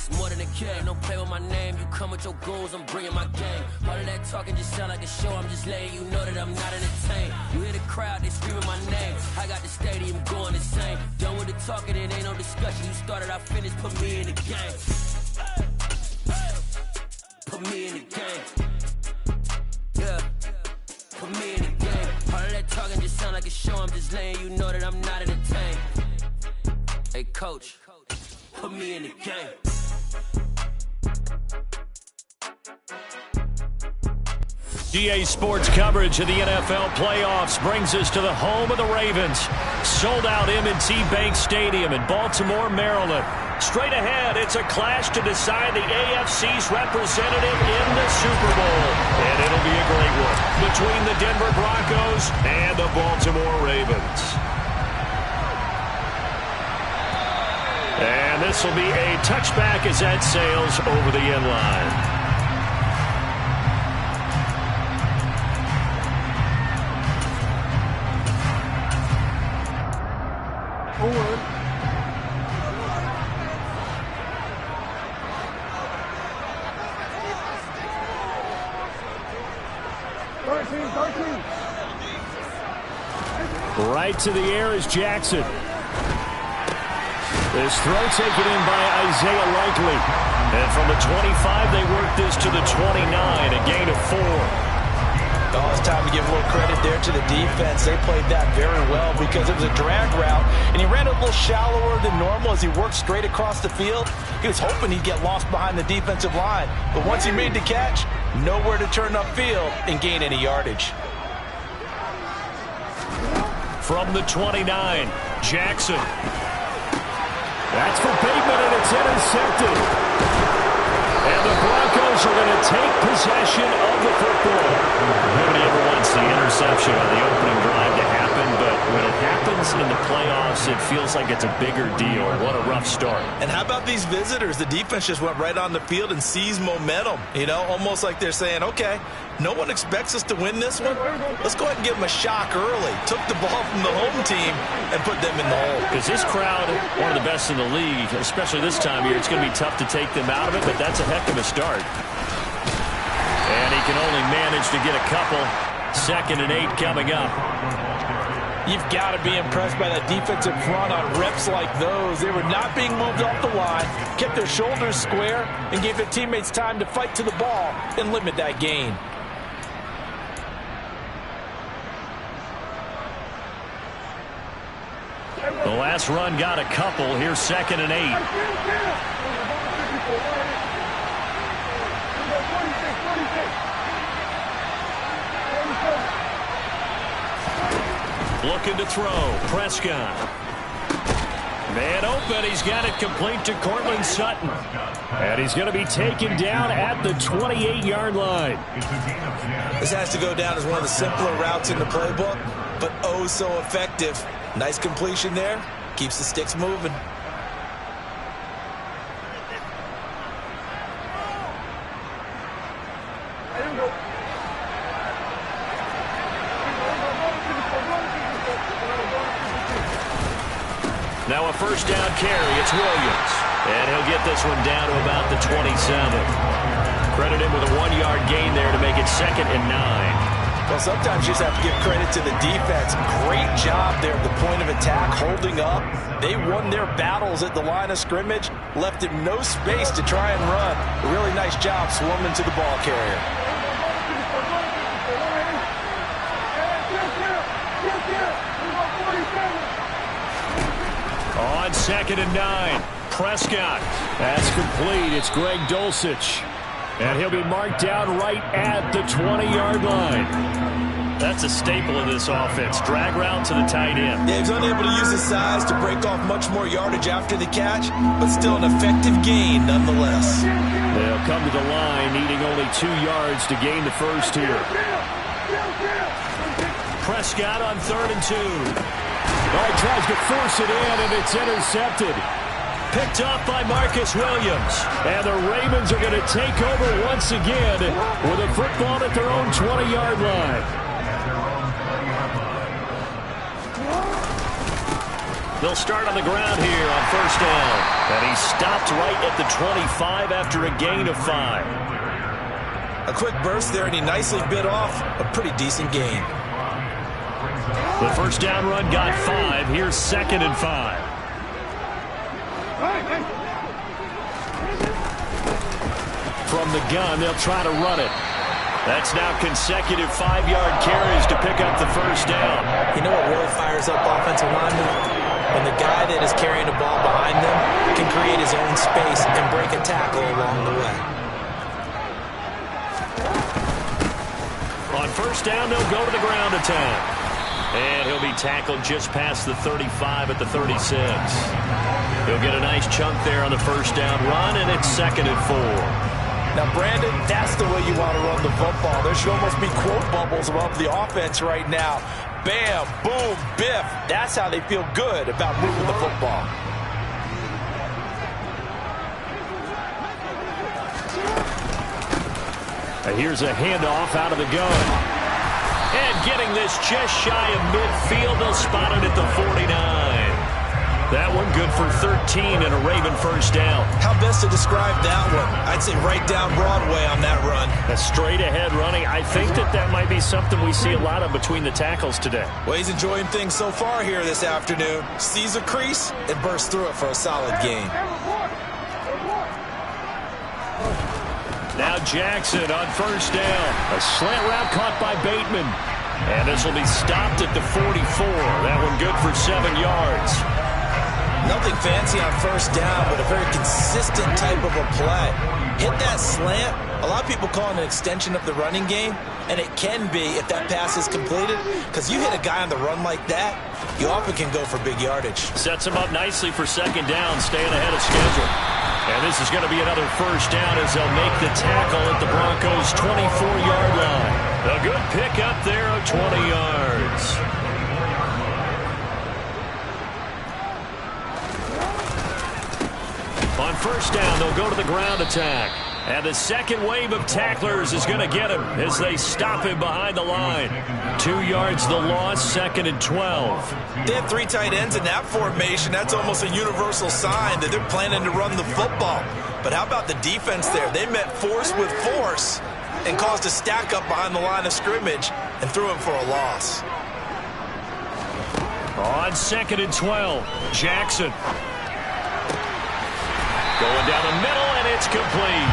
It's more than a game, don't play with my name. You come with your goons, I'm bringing my game. All of that talking just sound like a show, I'm just letting you know that I'm not entertained. You hear the crowd, they screaming my name. I got the stadium going insane. Done with the talking, it ain't no discussion. You started, I finished, put me in the game. Put me in the game. Yeah, put me in the game. All of that talking just sound like a show, I'm just letting you know that I'm not entertained. Hey coach, put me in the game. GA Sports coverage of the NFL playoffs brings us to the home of the Ravens. Sold out M&T Bank Stadium in Baltimore, Maryland. Straight ahead, it's a clash to decide the AFC's representative in the Super Bowl. And it'll be a great one between the Denver Broncos and the Baltimore Ravens. And this will be a touchback as that sails over the end line. Right to the air is Jackson. This throw taken in by Isaiah Likely. And from the 25, they work this to the 29, a gain of 4. Oh, it's time to give a little credit there to the defense. They played that very well because it was a drag route, and he ran a little shallower than normal as he worked straight across the field. He was hoping he'd get lost behind the defensive line, but once he made the catch, nowhere to turn upfield and gain any yardage. From the 29, Jackson. That's for Bateman, and it's intercepted. And the Broncos are going to take possession of the football. Nobody ever wants the interception on the opening drive to happen, but when it happens in the playoffs, it feels like it's a bigger deal. What a rough start. And how about these visitors? The defense just went right on the field and seized momentum. You know, almost like they're saying, okay, no one expects us to win this one. Let's go ahead and give them a shock early. Took the ball from the home team and put them in the hole. Because this crowd, one of the best in the league, especially this time of year, it's going to be tough to take them out of it, but that's a heck of a start. And he can only manage to get a couple. 2nd and 8 coming up. You've got to be impressed by that defensive front on reps like those. They were not being moved off the line, kept their shoulders square, and gave their teammates time to fight to the ball and limit that gain. The last run got a couple. Here's 2nd and 8. Looking to throw. Prescott. Man open. He's got it complete to Cortland Sutton. And he's going to be taken down at the 28-yard line. This has to go down as one of the simpler routes in the playbook, but oh so effective. Nice completion there. Keeps the sticks moving. Now a first down carry. It's Williams. And he'll get this one down to about the 27. Credit him with a 1-yard gain there to make it 2nd and 9. Well, sometimes you just have to give credit to the defense. Great job there at the point of attack, holding up. They won their battles at the line of scrimmage, left him no space to try and run. A really nice job swarming to the ball carrier. On 2nd and 9, Prescott. That's complete. It's Greg Dulcich. And he'll be marked down right at the 20-yard line. That's a staple of this offense. Drag route to the tight end. Yeah, he's unable to use his size to break off much more yardage after the catch, but still an effective gain nonetheless. They'll come to the line, needing only 2 yards to gain the first here. Prescott on 3rd and 2. Oh, he tries to force it in, and it's intercepted. Picked up by Marcus Williams. And the Ravens are going to take over once again with a football at their own 20-yard line. They'll start on the ground here on first down. And he stopped right at the 25 after a gain of 5. A quick burst there, and he nicely bit off a pretty decent gain. The first down run got 5. Here's 2nd and 5. From the gun, they'll try to run it. That's now consecutive 5-yard carries to pick up the first down. You know what really fires up offensive linemen? When the guy that is carrying the ball behind them can create his own space and break a tackle along the way. On first down, they'll go to the ground attack. And he'll be tackled just past the 35 at the 36. He'll get a nice chunk there on the first down run, and it's 2nd and 4. Now, Brandon, that's the way you want to run the football. There should almost be quote bubbles above the offense right now. Bam, boom, biff. That's how they feel good about moving the football. Here's a handoff out of the gun. And getting this just shy of midfield, they'll spot it at the 49. That one good for 13 and a Raven first down. How best to describe that one? I'd say right down Broadway on that run. A straight ahead running. I think that might be something we see a lot of between the tackles today. Well, he's enjoying things so far here this afternoon. Sees a crease and bursts through it for a solid gain. Now Jackson on first down. A slant route caught by Bateman. And this will be stopped at the 44. That one good for 7 yards. Nothing fancy on first down, but a very consistent type of a play. Hit that slant. A lot of people call it an extension of the running game, and it can be if that pass is completed, because you hit a guy on the run like that, you often can go for big yardage. Sets him up nicely for 2nd down, staying ahead of schedule. And this is going to be another first down as they'll make the tackle at the Broncos' 24-yard line. A good pickup there of 20 yards. On first down, they'll go to the ground attack. And the second wave of tacklers is going to get him as they stop him behind the line. 2 yards the loss, 2nd and 12. They have 3 tight ends in that formation. That's almost a universal sign that they're planning to run the football. But how about the defense there? They met force with force and caused a stack up behind the line of scrimmage and threw him for a loss. On 2nd and 12, Jackson. Going down the middle, and it's complete.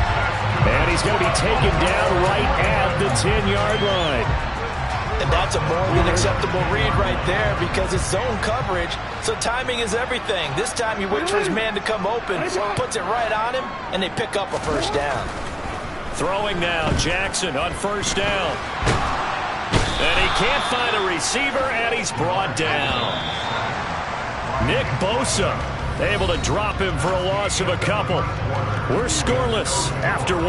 And he's going to be taken down right at the 10-yard line. And that's a more than acceptable read right there because it's zone coverage, so timing is everything. This time he waits for his man to come open, puts it right on him, and they pick up a first down. Throwing now, Jackson on first down. And he can't find a receiver, and he's brought down. Nick Bosa able to drop him for a loss of a couple. We're scoreless after 1.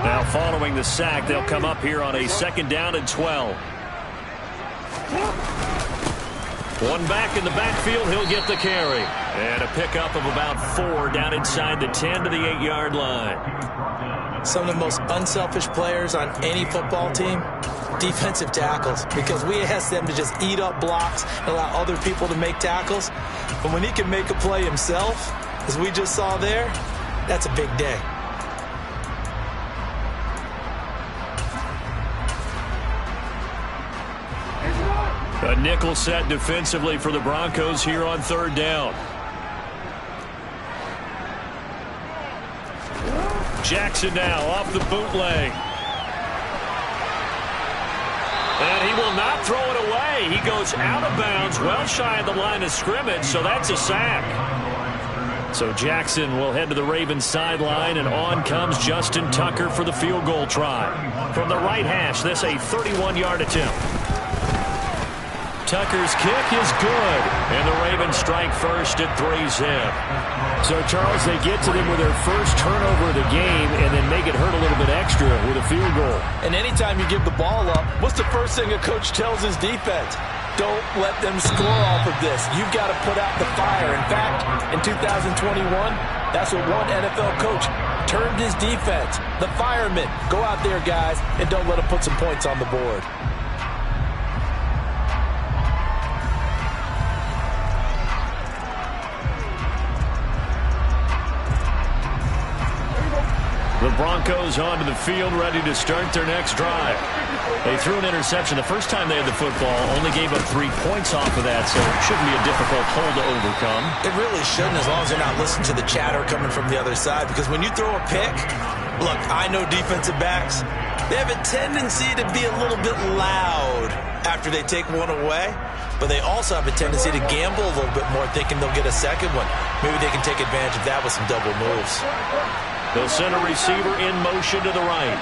Now following the sack, they'll come up here on a 2nd down and 12. One back in the backfield, he'll get the carry. And a pickup of about 4 down inside the 10 to the 8-yard line. Some of the most unselfish players on any football team, defensive tackles, because we ask them to just eat up blocks and allow other people to make tackles. But when he can make a play himself, as we just saw there, that's a big day. A nickel set defensively for the Broncos here on 3rd down. Jackson now off the bootleg. And he will not throw it away. He goes out of bounds, well shy of the line of scrimmage, so that's a sack. So Jackson will head to the Ravens sideline, and on comes Justin Tucker for the field goal try. From the right hash, this a 31-yard attempt. Tucker's kick is good. And the Ravens strike first at 3-zip. So, Charles, they get to them with their first turnover of the game and then make it hurt a little bit extra with a field goal. And anytime you give the ball up, what's the first thing a coach tells his defense? Don't let them score off of this. You've got to put out the fire. In fact, in 2021, that's what one NFL coach termed his defense. The firemen. Go out there, guys, and don't let them put some points on the board. The Broncos onto the field, ready to start their next drive. They threw an interception the first time they had the football, only gave up 3 points off of that, so it shouldn't be a difficult hole to overcome. It really shouldn't, as long as they're not listening to the chatter coming from the other side, because when you throw a pick, look, I know defensive backs, they have a tendency to be a little bit loud after they take one away, but they also have a tendency to gamble a little bit more, thinking they'll get a second one. Maybe they can take advantage of that with some double moves. They'll send a receiver in motion to the right.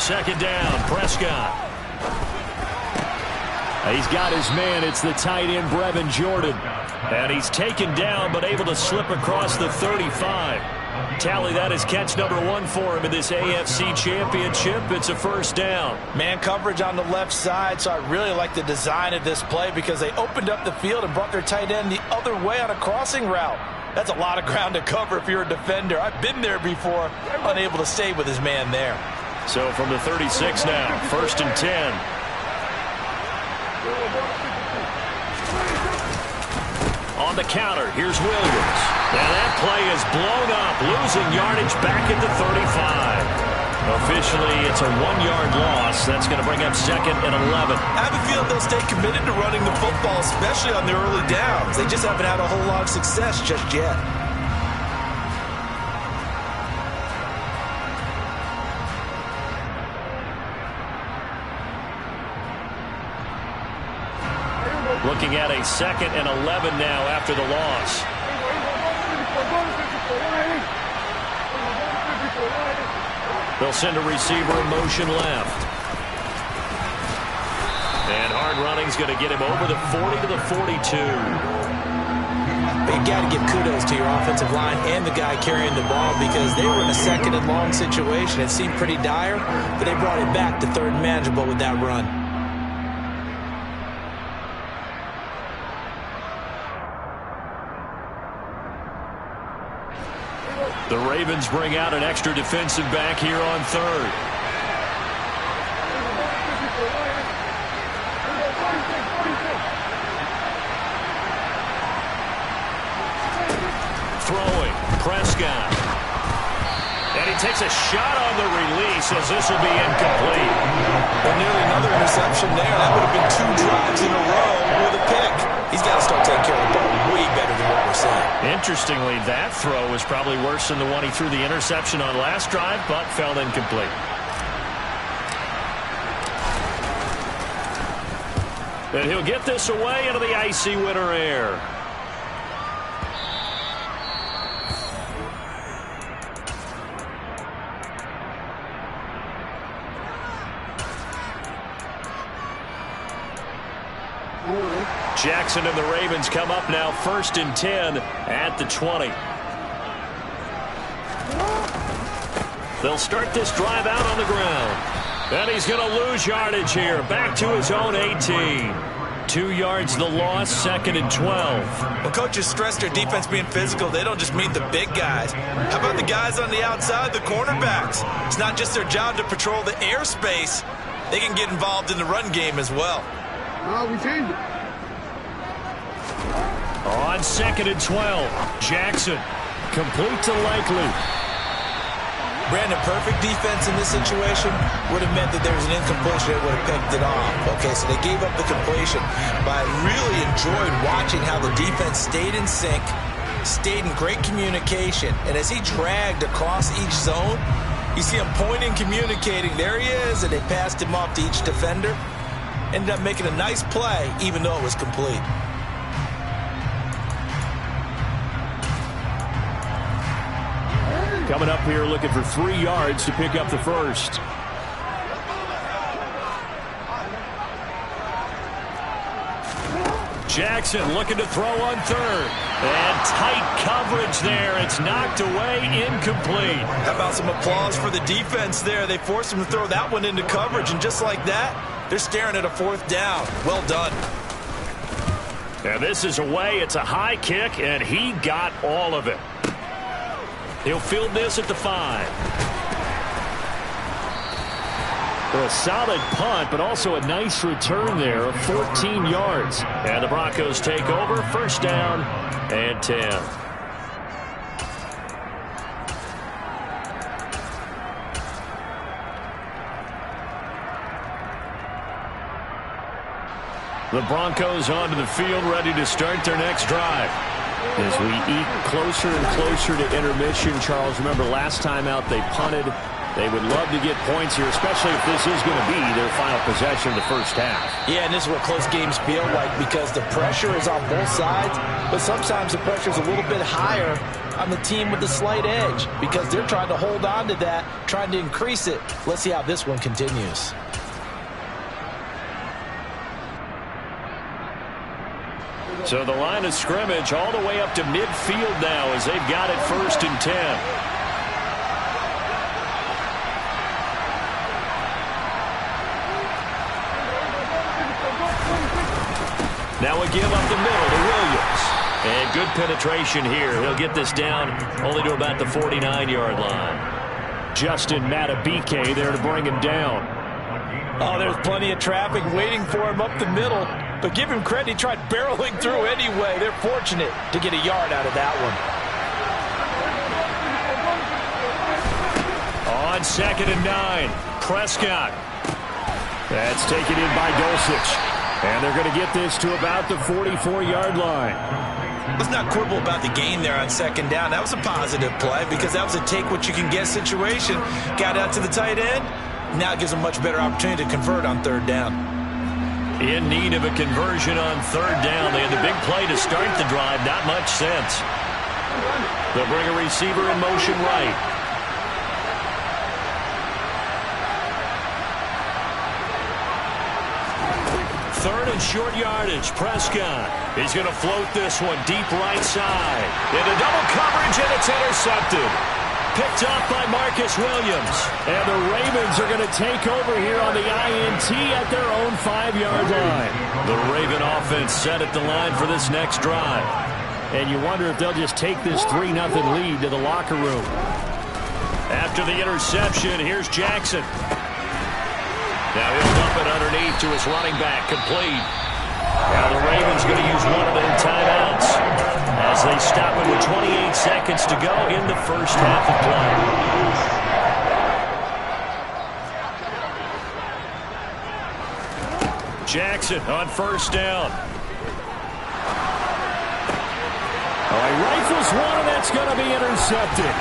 Second down, Prescott. He's got his man. It's the tight end, Brevin Jordan. And he's taken down, but able to slip across the 35. Tally that as catch number 1 for him in this AFC Championship. It's a first down. Man coverage on the left side, so I really like the design of this play because they opened up the field and brought their tight end the other way on a crossing route. That's a lot of ground to cover if you're a defender. I've been there before, unable to stay with his man there. So from the 36 now, first and 10. On the counter, here's Williams. Now that play is blown up, losing yardage back at the 35. Officially, it's a 1-yard loss. That's going to bring up second and 11. I have a feeling they'll stay committed to running the football, especially on the early downs. They just haven't had a whole lot of success just yet. Looking at a second and 11 now after the loss. They'll send a receiver in motion left. And hard running's going to get him over the 40 to the 42. But you got to give kudos to your offensive line and the guy carrying the ball because they were in a second and long situation. It seemed pretty dire, but they brought it back to third and manageable with that run. The Ravens bring out an extra defensive back here on third. Throwing, Prescott. And he takes a shot on the release as this will be incomplete. But nearly another interception there. That would have been 2 drives in a row with a pick. He's got to start taking care of the ball way better than what we're seeing. Interestingly, that throw was probably worse than the one he threw the interception on last drive, but fell incomplete. And he'll get this away into the icy winter air. Jackson and the Ravens come up now first and 10 at the 20. They'll start this drive out on the ground. And he's going to lose yardage here. Back to his own 18. 2 yards the loss, second and 12. When coaches stress their defense being physical, they don't just mean the big guys. How about the guys on the outside, the cornerbacks? It's not just their job to patrol the airspace. They can get involved in the run game as well. We changed it. On second and 12, Jackson complete to Likely. Brandon, perfect defense in this situation would have meant that there was an incompletion that would have picked it off. Okay, so they gave up the completion. But I really enjoyed watching how the defense stayed in sync, stayed in great communication. And as he dragged across each zone, you see him pointing, communicating. There he is, and they passed him off to each defender. Ended up making a nice play, even though it was complete. coming up here looking for 3 yards to pick up the first. Jackson looking to throw on third. And tight coverage there. It's knocked away, incomplete. How about some applause for the defense there? They forced him to throw that one into coverage, and just like that, they're staring at a 4th down. Well done. And this is away. It's a high kick, and he got all of it. He'll field this at the 5. A solid punt, but also a nice return there of 14 yards. And the Broncos take over, 1st down and 10. The Broncos onto the field, ready to start their next drive. As we eke closer and closer to intermission, Charles, remember last time out they punted. They would love to get points here, especially if this is going to be their final possession of the first half. Yeah, and this is what close games feel like because the pressure is on both sides, but sometimes the pressure is a little bit higher on the team with the slight edge because they're trying to hold on to that, trying to increase it. Let's see how this one continues. So the line of scrimmage all the way up to midfield now as they've got it 1st and 10. Now a give up the middle to Williams. And good penetration here. He'll get this down only to about the 49-yard line. Justin Matabike there to bring him down. Oh, there's plenty of traffic waiting for him up the middle. But give him credit, he tried barreling through anyway. They're fortunate to get a yard out of that one. On 2nd and 9, Prescott. That's taken in by Dulcich. And they're going to get this to about the 44-yard line. Let's not quibble about the gain there on 2nd down. That was a positive play because that was a take-what-you-can-get situation. Got out to the tight end. Now it gives them much better opportunity to convert on 3rd down. In need of a conversion on 3rd down. They had the big play to start the drive. Not much sense. They'll bring a receiver in motion right. Third and short yardage. Prescott. He's going to float this one deep right side. Into double coverage, and it's intercepted. Picked off by Marcus Williams. And the Ravens are going to take over here on the INT at their own 5-yard line. The Raven offense set at the line for this next drive. And you wonder if they'll just take this 3-0 lead to the locker room. After the interception, here's Jackson. Now he'll dump it underneath to his running back, complete. Now the Ravens going to use one of their timeouts as they stop it with 28 seconds to go in the first half of play. Jackson on 1st down. Oh, he rifles one, and that's going to be intercepted.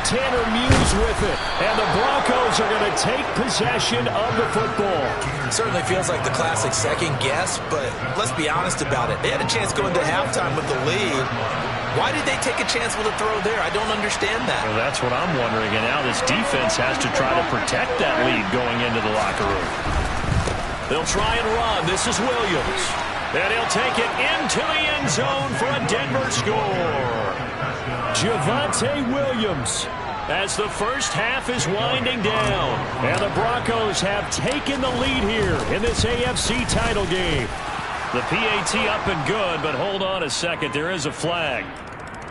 Tanner Muse with it, and the Broncos are going to take possession of the football. Certainly feels like the classic second guess, but let's be honest about it. They had a chance going to halftime with the lead. Why did they take a chance with a throw there? I don't understand that. Well, that's what I'm wondering, and now this defense has to try to protect that lead going into the locker room. They'll try and run. This is Williams, and he'll take it into the end zone for a Denver score. Javonte Williams as the first half is winding down. And the Broncos have taken the lead here in this AFC title game. The PAT up and good, but hold on a second. There is a flag.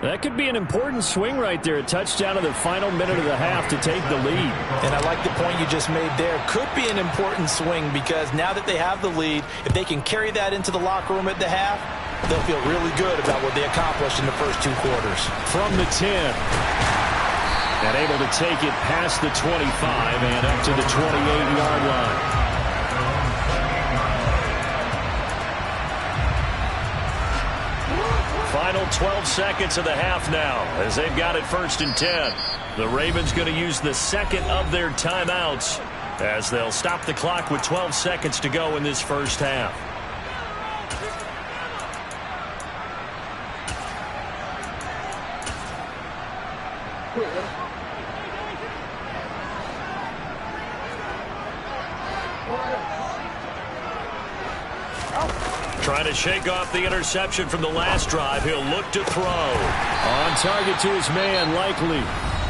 That could be an important swing right there. A touchdown in the final minute of the half to take the lead. And I like the point you just made there. Could be an important swing because now that they have the lead, if they can carry that into the locker room at the half, they'll feel really good about what they accomplished in the first 2 quarters. From the 10. And able to take it past the 25 and up to the 28-yard line. Final 12 seconds of the half now as they've got it 1st and 10. The Ravens going to use the second of their timeouts as they'll stop the clock with 12 seconds to go in this first half. Trying to shake off the interception from the last drive. He'll look to throw. On target to his man, Likely.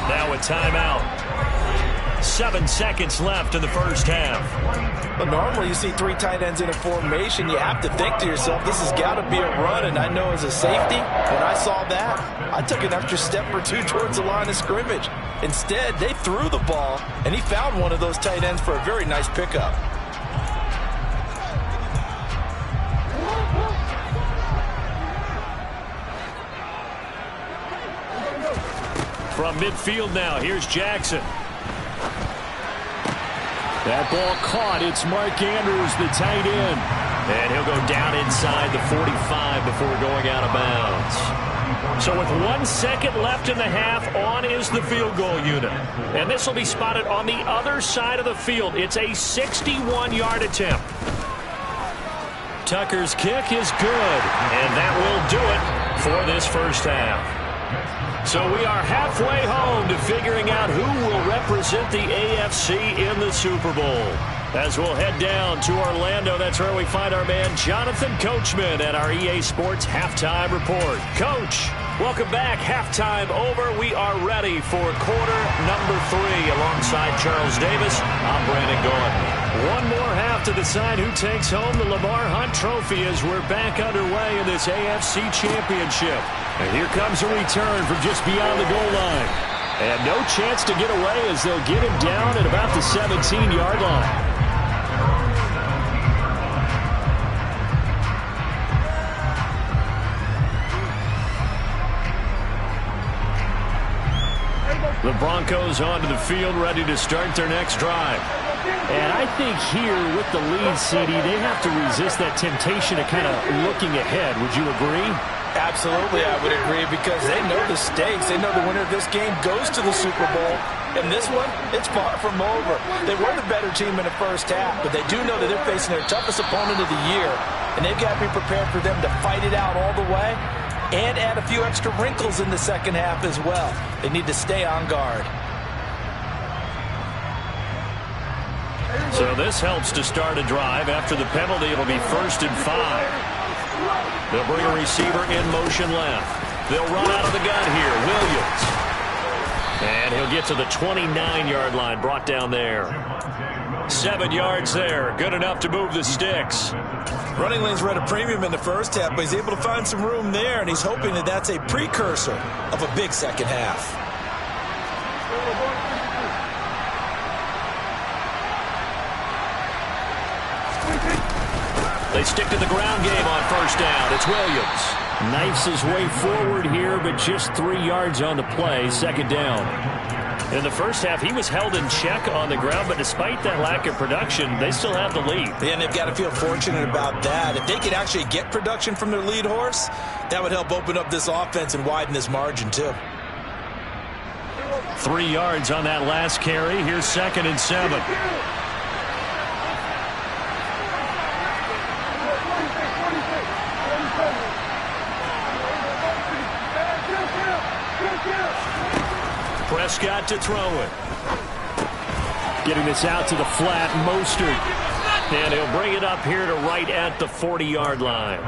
Now a timeout. 7 seconds left in the first half. Well, normally you see 3 tight ends in a formation. You have to think to yourself, this has got to be a run. And I know as a safety, when I saw that, I took an extra step or 2 towards the line of scrimmage. Instead, they threw the ball, and he found one of those tight ends for a very nice pickup. From midfield now, here's Jackson. That ball caught. It's Mark Andrews, the tight end. And he'll go down inside the 45 before going out of bounds. So with 1 second left in the half, on is the field goal unit. And this will be spotted on the other side of the field. It's a 61-yard attempt. Tucker's kick is good. And that will do it for this first half. So we are halfway home to figuring out who will represent the AFC in the Super Bowl. As we'll head down to Orlando, that's where we find our man Jonathan Coachman at our EA Sports Halftime Report. Coach, welcome back. Halftime over. We are ready for quarter number 3 alongside Charles Davis. I'm Brandon Gaudin. One more half to decide who takes home the Lamar Hunt Trophy as we're back underway in this AFC Championship. And here comes a return from just beyond the goal line. And no chance to get away as they'll get him down at about the 17-yard line. The Broncos onto the field, ready to start their next drive. And I think here with the lead, CD, they have to resist that temptation of kind of looking ahead. Would you agree? Absolutely, I would agree, because they know the stakes. They know the winner of this game goes to the Super Bowl. And this one, it's far from over. They were the better team in the first half, but they do know that they're facing their toughest opponent of the year. And they've got to be prepared for them to fight it out all the way and add a few extra wrinkles in the second half as well. They need to stay on guard. So this helps to start a drive. After the penalty, it'll be 1st and 5. They'll bring a receiver in motion left. They'll run out of the gun here. Williams. And he'll get to the 29-yard line, brought down there. 7 yards there. Good enough to move the sticks. Running lanes were at a premium in the first half, but he's able to find some room there, and he's hoping that that's a precursor of a big second half. They stick to the ground game on first down. It's Williams. Knifes his way forward here, but just 3 yards on the play. Second down. In the first half, he was held in check on the ground, but despite that lack of production, they still have the lead. Yeah, and they've got to feel fortunate about that. If they could actually get production from their lead horse, that would help open up this offense and widen this margin, too. 3 yards on that last carry. Here's 2nd and 7. Prescott to throw it. Getting this out to the flat, Mostert. And he'll bring it up here to right at the 40-yard line.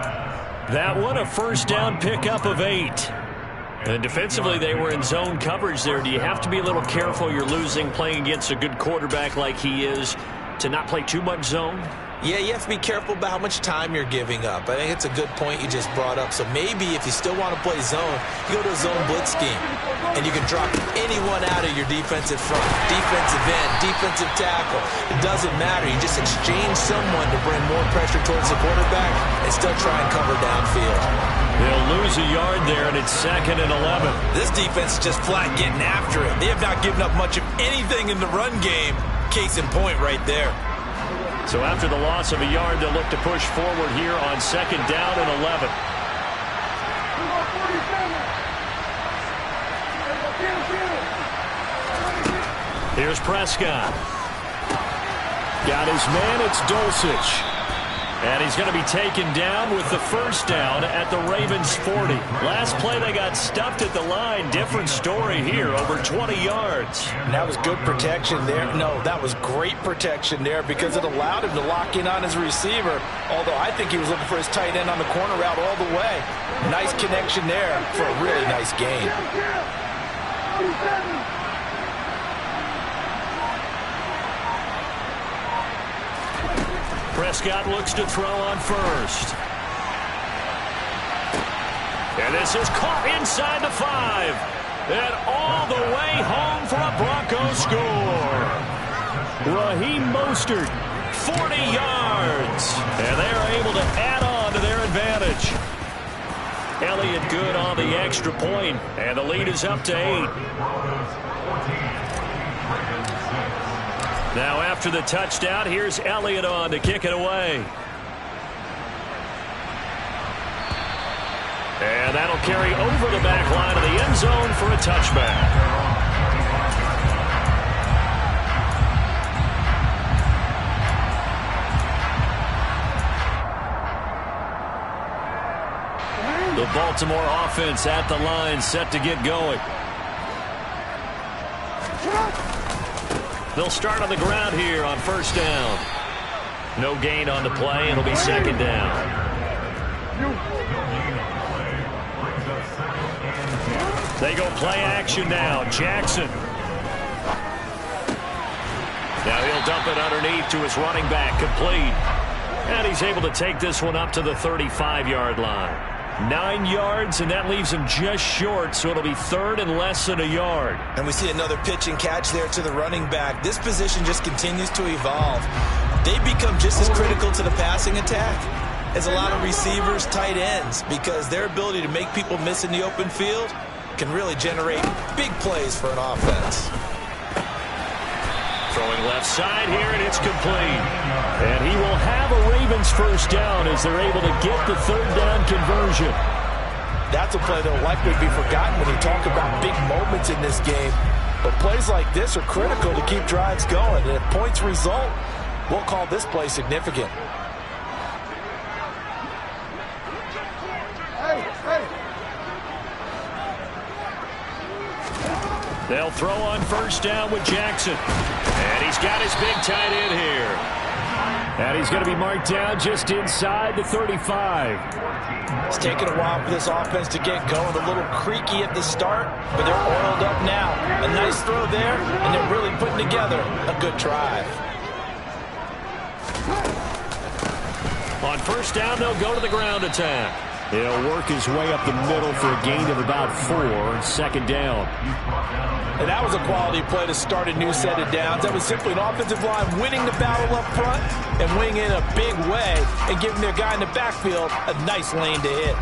That one, a first down pickup of 8. And defensively, they were in zone coverage there. Do you have to be a little careful? You're losing, playing against a good quarterback like he is, to not play too much zone? Yeah, you have to be careful about how much time you're giving up. I think it's a good point you just brought up. So maybe if you still want to play zone, you go to a zone blitz scheme. And you can drop anyone out of your defensive front, defensive end, defensive tackle. It doesn't matter. You just exchange someone to bring more pressure towards the quarterback and still try and cover downfield. They'll lose a yard there, and it's 2nd and 11. This defense is just flat getting after it. They have not given up much of anything in the run game. Case in point right there. So after the loss of a yard, they'll look to push forward here on 2nd down and 11. Here's Prescott. Got his man, it's Dulcich. And he's going to be taken down with the first down at the Ravens 40. Last play they got stuffed at the line. Different story here, over 20 yards. And that was good protection there. No, that was great protection there because it allowed him to lock in on his receiver. Although I think he was looking for his tight end on the corner route all the way. Nice connection there for a really nice gain. Prescott looks to throw on first. And this is caught inside the 5. And all the way home for a Broncos score. Raheem Mostert, 40 yards. And they're able to add on to their advantage. Elliott good on the extra point, and the lead is up to 8. Now after the touchdown, here's Elliott on to kick it away. And that'll carry over the back line of the end zone for a touchback. The Baltimore offense at the line, set to get going. They'll start on the ground here on first down. No gain on the play. It'll be second down. They go play action now. Jackson. Now he'll dump it underneath to his running back. Complete. And he's able to take this one up to the 35-yard line. 9 yards, and that leaves him just short, so it'll be third and less than a yard. And we see another pitch and catch there to the running back. This position just continues to evolve. They become just as critical to the passing attack as a lot of receivers, tight ends, because their ability to make people miss in the open field can really generate big plays for an offense. Throwing left side here, and it's complete. And he will have a Ravens first down as they're able to get the third down conversion. That's a play that will likely be forgotten when you talk about big moments in this game. But plays like this are critical to keep drives going. And if points result, we'll call this play significant. They'll throw on first down with Jackson. And he's got his big tight end here. And he's going to be marked down just inside the 35. It's taken a while for this offense to get going. A little creaky at the start, but they're oiled up now. A nice throw there, and they're really putting together a good drive. On first down, they'll go to the ground attack. He'll work his way up the middle for a gain of about 4, second down. And that was a quality play to start a new set of downs. That was simply an offensive line winning the battle up front and winning in a big way and giving their guy in the backfield a nice lane to hit.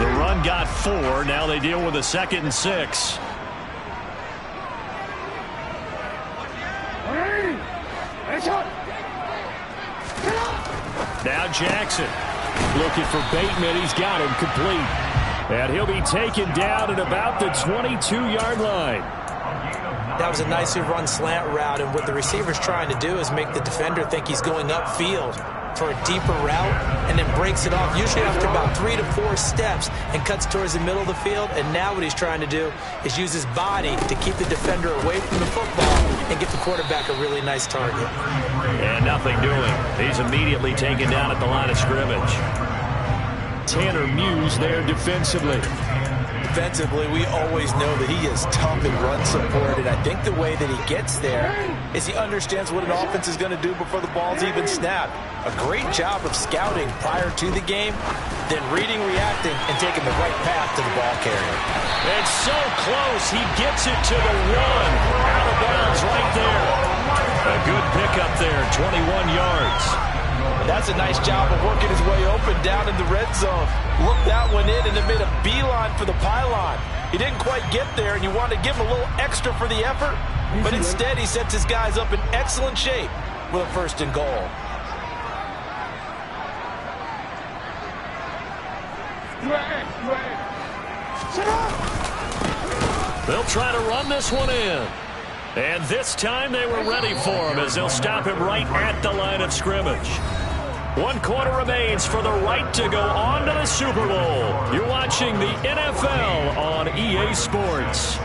The run got 4. Now they deal with a 2nd and 6. Now Jackson looking for Bateman. He's got him complete. And he'll be taken down at about the 22-yard line. That was a nicely run slant route, and what the receiver's trying to do is make the defender think he's going upfield for a deeper route and then breaks it off, usually after about 3 to 4 steps, and cuts towards the middle of the field. And now what he's trying to do is use his body to keep the defender away from the football and get the quarterback a really nice target. And nothing doing. He's immediately taken down at the line of scrimmage. Tanner Muse there defensively. Defensively, we always know that he is tough in run support, and I think the way that he gets there is he understands what an offense is going to do before the ball's even snapped. A great job of scouting prior to the game, then reading, reacting, and taking the right path to the ball carrier. It's so close. He gets it to the 1. Out of bounds right there. A good pickup there, 21 yards. That's a nice job of working his way open down in the red zone. Looked that one in and then made a beeline for the pylon. He didn't quite get there, and you want to give him a little extra for the effort, but instead he sets his guys up in excellent shape with a 1st and goal. They'll try to run this one in. And this time they were ready for him as they'll stop him right at the line of scrimmage. 1 quarter remains for the right to go on to the Super Bowl. You're watching the NFL on EA Sports.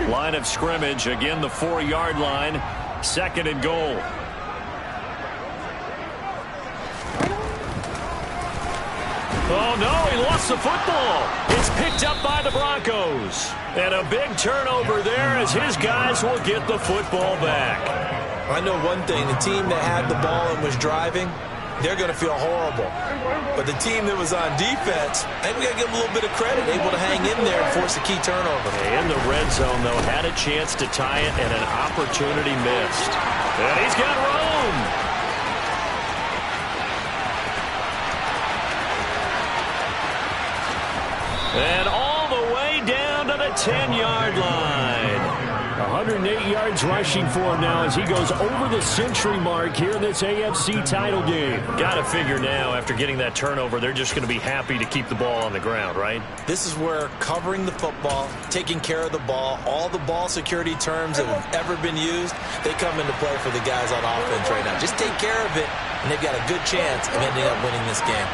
Line of scrimmage, again the 4-yard line, 2nd and goal. Oh no, he lost the football. It's picked up by the Broncos. And a big turnover there as his guys will get the football back. I know one thing, the team that had the ball and was driving, they're going to feel horrible. But the team that was on defense, I think we got to give them a little bit of credit, able to hang in there and force a key turnover. In the red zone, though, had a chance to tie it and an opportunity missed. And he's got room. And all the way down to the 10-yard line. 108 yards rushing for him now as he goes over the century mark here in this AFC title game. Got to figure now, after getting that turnover, they're just going to be happy to keep the ball on the ground, right? This is where covering the football, taking care of the ball, all the ball security terms that have ever been used, they come into play for the guys on offense right now. Just take care of it, and they've got a good chance of ending up winning this game.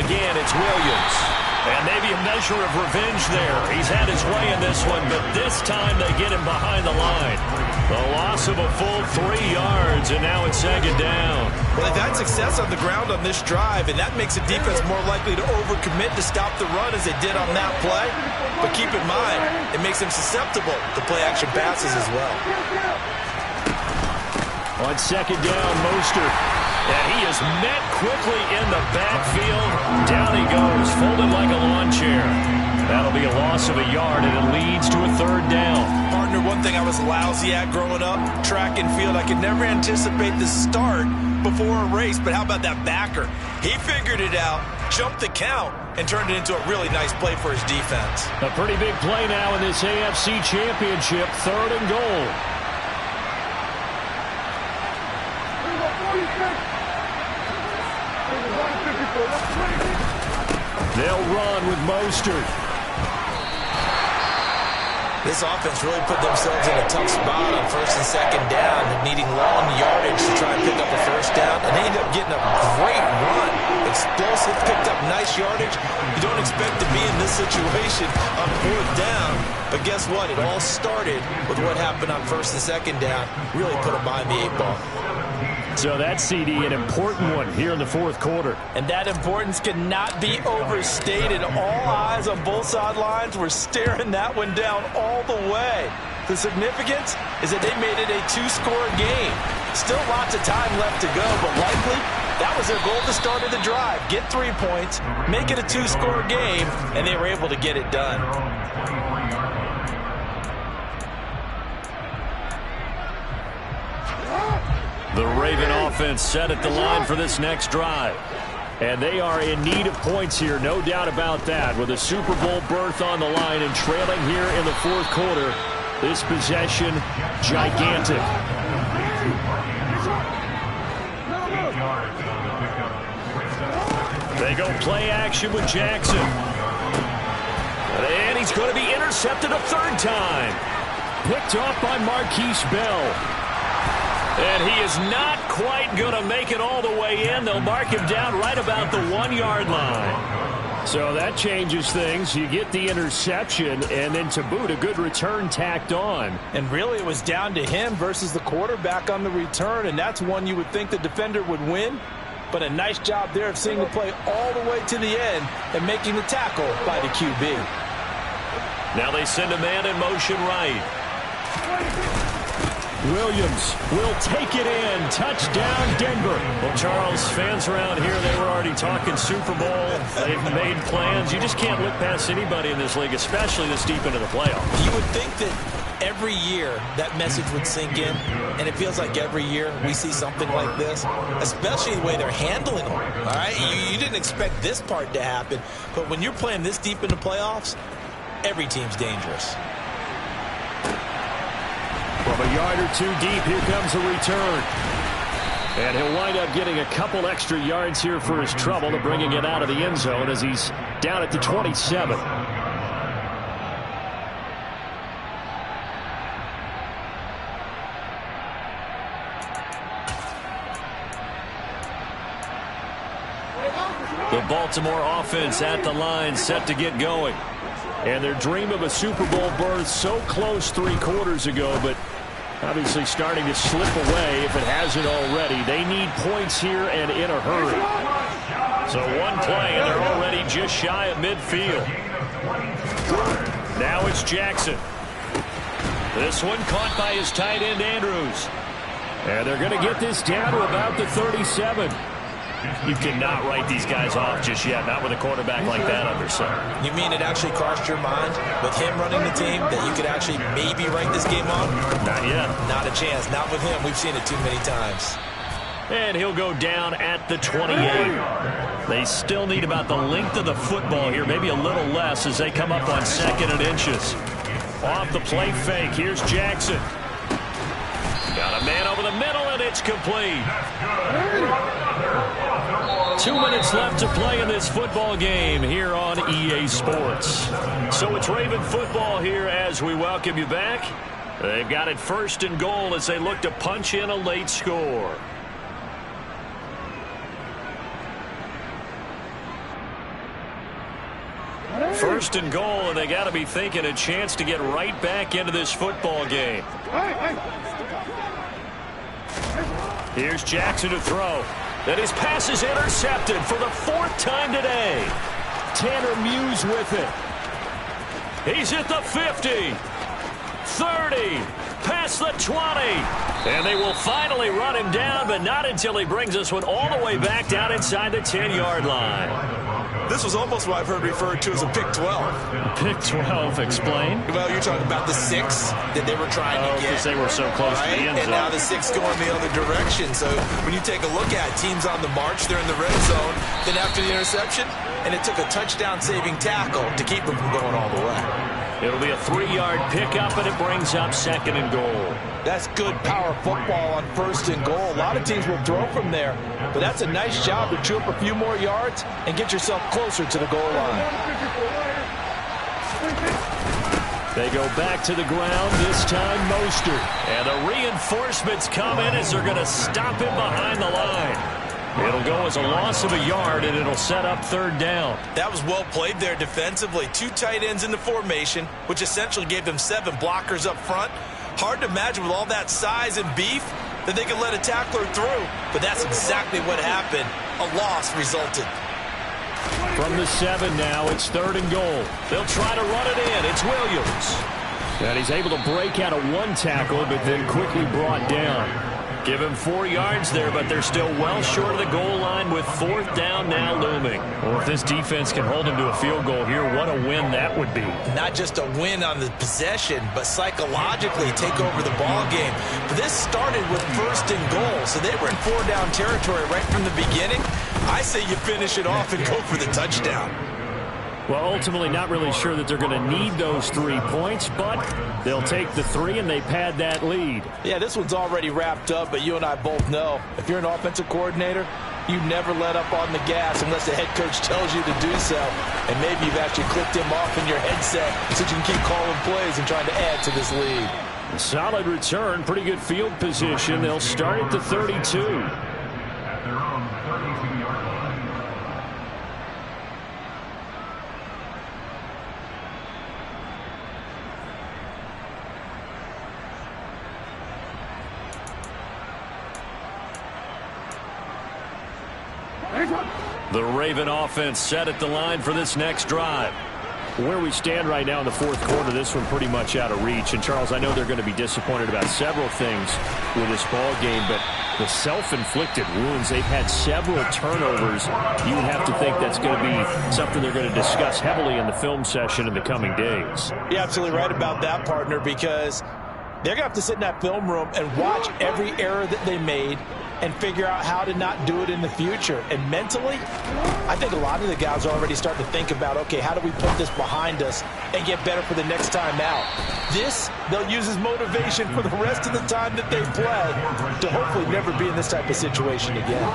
Again, it's Williams. And maybe a measure of revenge there. He's had his way in this one, but this time they get him behind the line. The loss of a full 3 yards, and now it's 2nd down. Well, they've had success on the ground on this drive, and that makes a defense more likely to overcommit to stop the run as they did on that play. But keep in mind, it makes them susceptible to play-action passes as well. On 2nd down, Mostert. And he is met quickly in the backfield. Down he goes, folded like a lawn chair. That'll be a loss of a yard, and it leads to a 3rd down. Partner, one thing I was lousy at growing up, track and field. I could never anticipate the start before a race, but how about that backer? He figured it out, jumped the count, and turned it into a really nice play for his defense. A pretty big play now in this AFC Championship, 3rd and goal. They'll run with Mostert. This offense really put themselves in a tough spot on 1st and 2nd down, needing long yardage to try and pick up a 1st down, and they ended up getting a great run. Explosive, picked up nice yardage. You don't expect to be in this situation on 4th down, but guess what? It all started with what happened on 1st and 2nd down. Really put them behind the 8 ball. So that CD, an important one here in the 4th quarter. And that importance cannot be overstated. All eyes on both sidelines were staring that one down all the way. The significance is that they made it a 2-score game. Still lots of time left to go, but likely that was their goal at the start of the drive. Get 3 points, make it a 2-score game, and they were able to get it done. The Raven offense set at the line for this next drive. And they are in need of points here, no doubt about that. With a Super Bowl berth on the line and trailing here in the 4th quarter, this possession, gigantic. They go play action with Jackson. And he's going to be intercepted a 3rd time. Picked off by Marquise Bell. And he is not quite going to make it all the way in. They'll mark him down right about the 1-yard line. So that changes things. You get the interception, and then to boot, a good return tacked on. And really, it was down to him versus the quarterback on the return, and that's one you would think the defender would win. But a nice job there of seeing the play all the way to the end and making the tackle by the QB. Now they send a man in motion right. Williams will take it in. Touchdown, Denver. Well, Charles, fans around here, they were already talking Super Bowl. They've made plans. You just can't look past anybody in this league, especially this deep into the playoffs. You would think that every year that message would sink in, and it feels like every year we see something like this, especially the way they're handling them. All right, you didn't expect this part to happen, but when you're playing this deep in the playoffs, every team's dangerous. From a yard or two deep, here comes a return. And he'll wind up getting a couple extra yards here for his trouble to bringing it out of the end zone as he's down at the 27. The Baltimore offense at the line, set to get going. And their dream of a Super Bowl berth so close 3 quarters ago, but obviously starting to slip away if it hasn't already. They need points here and in a hurry. So one play and they're already just shy of midfield. Now it's Jackson. This one caught by his tight end Andrews. And they're going to get this down to about the 37. You cannot write these guys off just yet, not with a quarterback like that under center. You mean it actually crossed your mind with him running the team that you could actually maybe write this game off? Not yet. Not a chance. Not with him. We've seen it too many times. And he'll go down at the 28. They still need about the length of the football here, maybe a little less as they come up on 2nd and inches. Off the play fake, here's Jackson. Got a man over the middle, and it's complete. 2 minutes left to play in this football game here on EA Sports. So it's Raven football here as we welcome you back. They've got it 1st and goal as they look to punch in a late score. First and goal, and they got to be thinking a chance to get right back into this football game. Here's Jackson to throw. Then his pass is intercepted for the 4th time today. Tanner Muse with it. He's at the 50. 30. Past the 20. And they will finally run him down, but not until he brings this one all the way back down inside the 10-yard line. This was almost what I've heard referred to as a pick 12. Pick 12, explain. Well, you're talking about the 6 that they were trying to get. Because they were so close to the end zone. And now the 6 going the other direction. So when you take a look at teams on the march, they're in the red zone. Then after the interception, and it took a touchdown-saving tackle to keep them from going all the way. It'll be a 3-yard pickup, and it brings up 2nd and goal. That's good power football on 1st and goal. A lot of teams will throw from there, but that's a nice job to chew up a few more yards and get yourself closer to the goal line. They go back to the ground, this time Mostert. And the reinforcements come in as they're going to stop him behind the line. It'll go as a loss of a yard, and it'll set up 3rd down. That was well played there defensively. 2 tight ends in the formation, which essentially gave them 7 blockers up front. Hard to imagine with all that size and beef that they could let a tackler through. But that's exactly what happened. A loss resulted. From the 7 now, it's 3rd and goal. They'll try to run it in. It's Williams. And he's able to break out of 1 tackle, but then quickly brought down. Give him 4 yards there, but they're still well short of the goal line with 4th down now looming. Well, if this defense can hold him to a field goal here, what a win that would be. Not just a win on the possession, but psychologically take over the ball game. But this started with 1st and goal, so they were in 4-down territory right from the beginning. I say you finish it off and go for the touchdown. Well, ultimately not really sure that they're going to need those 3 points, but they'll take the 3 and they pad that lead. Yeah, this one's already wrapped up, but you and I both know if you're an offensive coordinator, you never let up on the gas unless the head coach tells you to do so. And maybe you've actually clicked him off in your headset so you can keep calling plays and trying to add to this lead. Solid return, pretty good field position. They'll start at the 32. The Raven offense set at the line for this next drive. Where we stand right now in the fourth quarter, this one pretty much out of reach. And, Charles, I know they're going to be disappointed about several things with this ball game, but the self-inflicted wounds, they've had several turnovers. You would have to think that's going to be something they're going to discuss heavily in the film session in the coming days. You're absolutely right about that, partner, because they're going to have to sit in that film room and watch every error that they made and figure out how to not do it in the future. And mentally, I think a lot of the guys are already starting to think about, okay, how do we put this behind us and get better for the next time out? This, they'll use as motivation for the rest of the time that they play to hopefully never be in this type of situation again.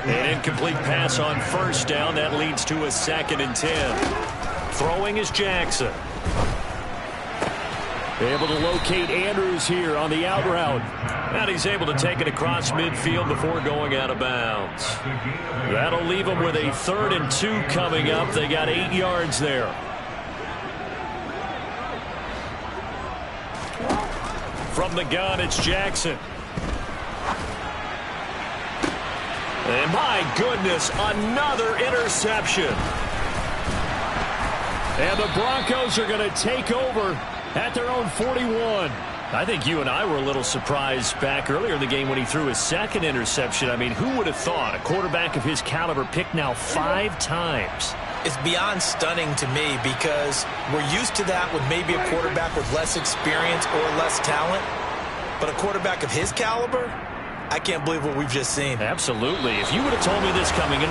An incomplete pass on first down. That leads to a 2nd and 10. Throwing is Jackson. Able to locate Andrews here on the out route. And he's able to take it across midfield before going out of bounds. That'll leave them with a 3rd and 2 coming up. They got 8 yards there. From the gun, it's Jackson. And my goodness, another interception. And the Broncos are going to take over at their own 41. I think you and I were a little surprised back earlier in the game when he threw his 2nd interception. I mean, who would have thought a quarterback of his caliber picked now 5 times? It's beyond stunning to me because we're used to that with maybe a quarterback with less experience or less talent. But a quarterback of his caliber, I can't believe what we've just seen. Absolutely. If you would have told me this coming into